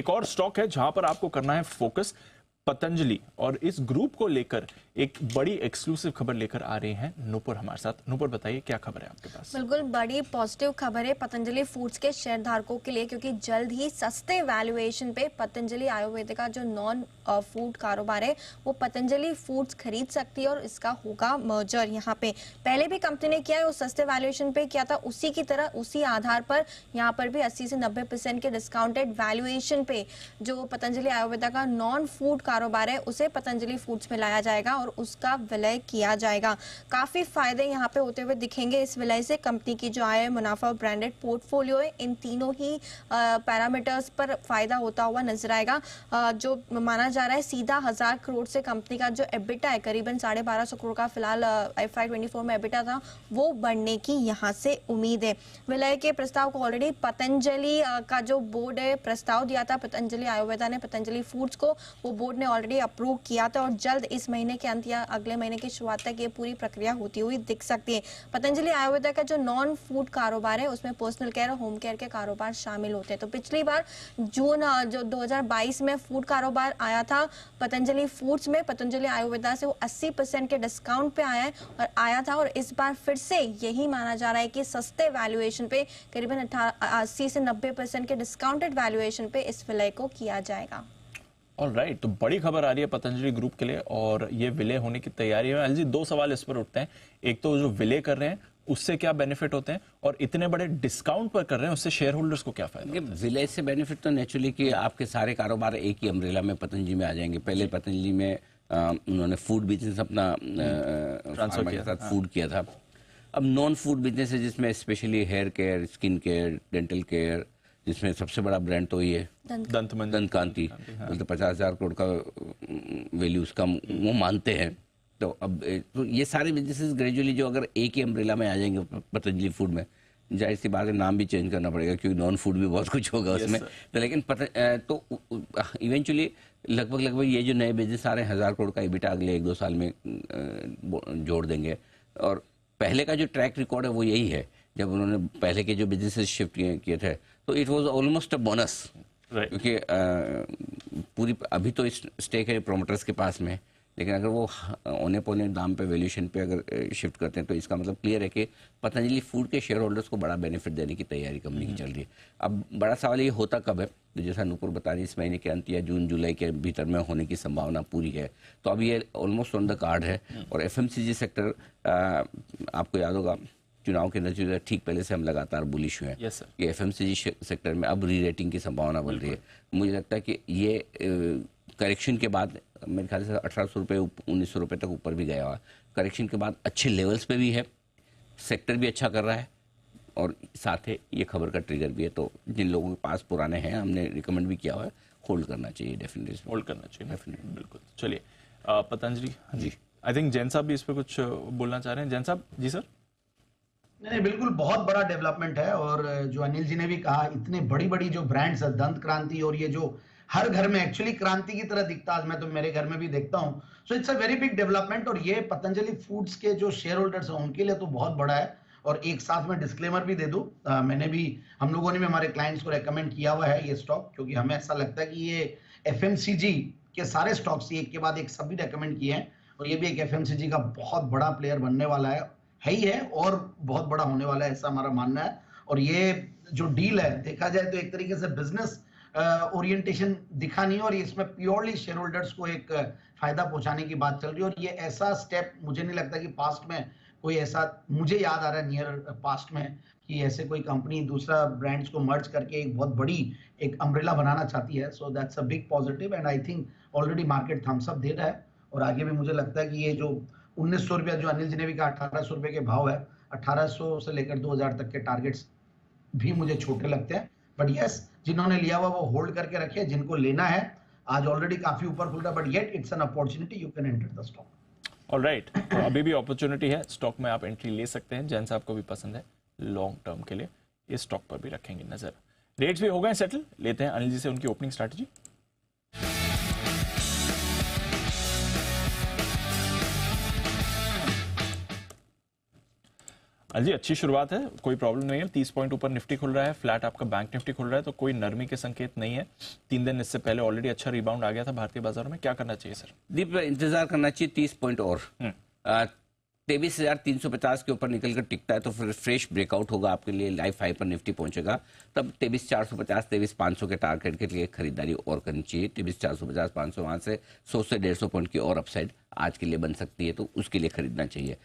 एक और स्टॉक है जहां पर आपको करना है फोकस, पतंजलि, और इस ग्रुप को लेकर एक बड़ी एक्सक्लूसिव खबर लेकर आ रहे हैं नूपुर हमारे साथ। नूपुर, बताइए क्या खबर है आपके पास? बिल्कुल बड़ी पॉजिटिव खबर है पतंजलि फूड्स के शेयर धारकों के लिए, क्योंकि जल्द ही सस्ते वैल्यूएशन पे पतंजलि आयुर्वेदिक का जो नॉन फूड कारोबार है वो पतंजलि फूड्स खरीद सकती है और इसका होगा मर्जर। यहाँ पे पहले भी कंपनी ने किया है, वो सस्ते वैल्यूएशन पे किया था, उसी की तरह उसी आधार पर यहाँ पर भी 80 से 90% के डिस्काउंटेड वैल्यूएशन पे जो पतंजलि आयुर्वेदा का नॉन फूड कारोबार है उसे पतंजलि फूड्स में लाया जाएगा और उसका विलय किया जाएगा। काफी फायदे यहाँ पे होते हुए दिखेंगे इस विलय से। कंपनी की जो आय, मुनाफा और ब्रांडेड पोर्टफोलियो है, इन तीनों ही पैरामीटर्स पर फायदा होता हुआ नजर आएगा। जो माना जा रहा है सीधा 1000 करोड़ से कंपनी का जो एबिटा है करीबन 1250 करोड़ का फिलहाल FY24 में एबिटा था, वो बढ़ने की यहाँ से उम्मीद है। विलय के प्रस्ताव को ऑलरेडी पतंजलि का जो बोर्ड है प्रस्ताव दिया था, पतंजलि आयुर्वेदा ने पतंजलि फूड्स को, वो बोर्ड ने ऑलरेडी अप्रूव किया था और जल्द इस महीने के अंत या अगले महीने की शुरुआत तक ये पूरी प्रक्रिया होती हुई दिख सकती है। पतंजलि आयुर्वेदा का जो नॉन फूड कारोबार है उसमें पर्सनल केयर और होम केयर के कारोबार शामिल होते हैं। तो पिछली बार जून जो 2022 में फूड कारोबार आया था पतंजलि फूड्स में, पतंजलि आयुर्वेदा से वो 80% के डिस्काउंट पे आया था और इस बार फिर से यही माना जा रहा है कि सस्ते वैल्यूएशन पे करीबन 80 से 90% के डिस्काउंटेड वैल्यूएशन पे इस विलय को किया जाएगा। ऑलराइट, तो बड़ी खबर आ रही है पतंजलि ग्रुप के लिए और ये विलय होने की तैयारी है। अनिल जी, दो सवाल इस पर उठते हैं। एक तो जो विलय कर रहे हैं उससे क्या बेनिफिट होते हैं, और इतने बड़े डिस्काउंट पर कर रहे हैं उससे शेयर होल्डर्स को क्या फायदा? विलय से बेनिफिट तो नेचुरली कि आपके सारे कारोबार एक ही अम्ब्रेला में पतंजलि में आ जाएंगे। पहले पतंजलि में उन्होंने फूड बिजनेस अपना ट्रांसफर के साथ फूड किया था। अब नॉन फूड बिजनेस है जिसमें specially hair care, skin care, dental care, जिसमें सबसे बड़ा ब्रांड तो ये दंत कांति, तो 50,000 करोड़ का वैल्यू उसका वो मानते हैं। तो अब तो ये सारे बिजनेसेस ग्रेजुअली जो अगर एक ही अम्ब्रेला में आ जाएंगे पतंजलि फूड में, जाहिर सी बात है नाम भी चेंज करना पड़ेगा क्योंकि नॉन फूड भी बहुत कुछ होगा उसमें। तो लेकिन तो इवेंचुअली लगभग ये जो नए बिजनेस आ रहे हैं 1000 करोड़ का एबिटा अगले 1-2 साल में जोड़ देंगे। और पहले का जो ट्रैक रिकॉर्ड है वो यही है, जब उन्होंने पहले के जो बिजनेसेस शिफ्ट किए थे तो it was almost a bonus, क्योंकि पूरी अभी तो स्टेक है प्रोमोटर्स के पास में, लेकिन अगर वो औने पौने दाम पे वैल्यूएशन पे अगर शिफ्ट करते हैं तो इसका मतलब क्लियर है कि पतंजलि फूड के शेयर होल्डर्स को बड़ा बेनिफिट देने की तैयारी कंपनी की चल रही है। अब बड़ा सवाल ये होता कब है, तो जैसा नूपुर बता रही इस महीने के अंत या जून जुलाई के भीतर में होने की संभावना पूरी है। तो अब ये ऑलमोस्ट ऑन द कार्ड है। और FMCG सेक्टर आपको याद होगा चुनाव के नतीजे ठीक पहले से हम लगातार बुलिश हुए हैं कि FMCG सेक्टर में अब री रेटिंग की संभावना बन रही है। मुझे लगता है कि ये करेक्शन के बाद मेरे ख्याल से 1800 रुपये 1900 रुपये तक ऊपर भी गया हुआ, करेक्शन के बाद अच्छे लेवल्स पे भी है, सेक्टर भी अच्छा कर रहा है और साथ ही ये खबर का ट्रिगर भी है। तो जिन लोगों के पास पुराने हैं हमने रिकमेंड भी किया हुआ है, होल्ड करना चाहिए, डेफिनेटली होल्ड करना चाहिए, डेफिनेटली, बिल्कुल। चलिए पतंजलि जी, आई थिंक जैन साहब भी इस पर कुछ बोलना चाह रहे हैं। जैन साहब जी। सर नहीं, बिल्कुल बहुत बड़ा डेवलपमेंट है और जो अनिल जी ने भी कहा, इतने बड़ी बड़ी जो ब्रांड्स है, दंत क्रांति, और ये जो हर घर में एक्चुअली क्रांति की तरह दिखता है, मैं तो मेरे घर में भी देखता हूं, so it's a very big development. और ये पतंजलि फूड्स के जो शेयर होल्डर्स हैं उनके लिए तो बहुत बड़ा है। और एक साथ में डिस्क्लेमर भी दे दूं, मैंने भी, हम लोगों ने भी हमारे क्लाइंट्स को रेकमेंड किया हुआ है ये स्टॉक, क्योंकि हमें ऐसा लगता है कि ये FMCG के सारे स्टॉक्स एक के बाद एक सभी रेकमेंड किए हैं और ये भी एक FMCG का बहुत बड़ा प्लेयर बनने वाला है ही है और बहुत बड़ा होने वाला है, ऐसा हमारा मानना है। और ये जो डील है देखा जाए तो एक तरीके से बिजनेस ओरिएंटेशन दिखा नहीं, और इसमें प्योरली शेयर होल्डर्स को एक फायदा पहुंचाने की बात चल रही है। और ये ऐसा स्टेप मुझे नहीं लगता कि पास्ट में कोई ऐसा, मुझे याद आ रहा है नियर पास्ट में, कि ऐसे कोई कंपनी दूसरा ब्रांड्स को मर्ज करके एक बहुत बड़ी एक अम्ब्रेला बनाना चाहती है। So that's a big positive and I think already market thumbs up दे रहा है। और आगे भी मुझे लगता है कि ये जो 1900 रुपया जो अनिल जी ने भी कहा 1800 रुपए के भाव है, 1800 से लेकर 2000 तक के टारगेट्स भी मुझे छोटे लगते हैं। बट यस, जिन्होंने लिया हुआ वो होल्ड करके रखे, जिनको लेना है आज ऑलरेडी काफी ऊपर खुल रहा है, but yet it's an opportunity, you can enter the stock. Alright, तो अभी भी अपॉर्चुनिटी है, स्टॉक में आप एंट्री ले सकते हैं। जैन साहब को भी पसंद है लॉन्ग टर्म के लिए, इस स्टॉक पर भी रखेंगे नजर। रेट्स भी हो गए सेटल, लेते हैं अनिल जी से उनकी ओपनिंग स्ट्रैटेजी। जी अच्छी शुरुआत है, कोई प्रॉब्लम नहीं है। 30 पॉइंट ऊपर निफ्टी खुल रहा है, फ्लैट आपका बैंक निफ्टी खुल रहा है, तो कोई नरमी के संकेत नहीं है। 3 दिन इससे पहले ऑलरेडी अच्छा रिबाउंड आ गया था भारतीय बाजारों में। क्या करना चाहिए सर? दीप, इंतजार करना चाहिए 30 पॉइंट और 23,350 के ऊपर निकल कर टिकता है तो फिर फ्रेश ब्रेकआउट होगा आपके लिए, लाइफ हाई पर निफ्टी पहुंचेगा, तब 23,450 23,500 के टारगेट के लिए खरीदारी और करनी चाहिए। 23,450 500 वहां से 100 से 150 पॉइंट की और अपसाइड आज के लिए बन सकती है, तो उसके लिए खरीदना चाहिए।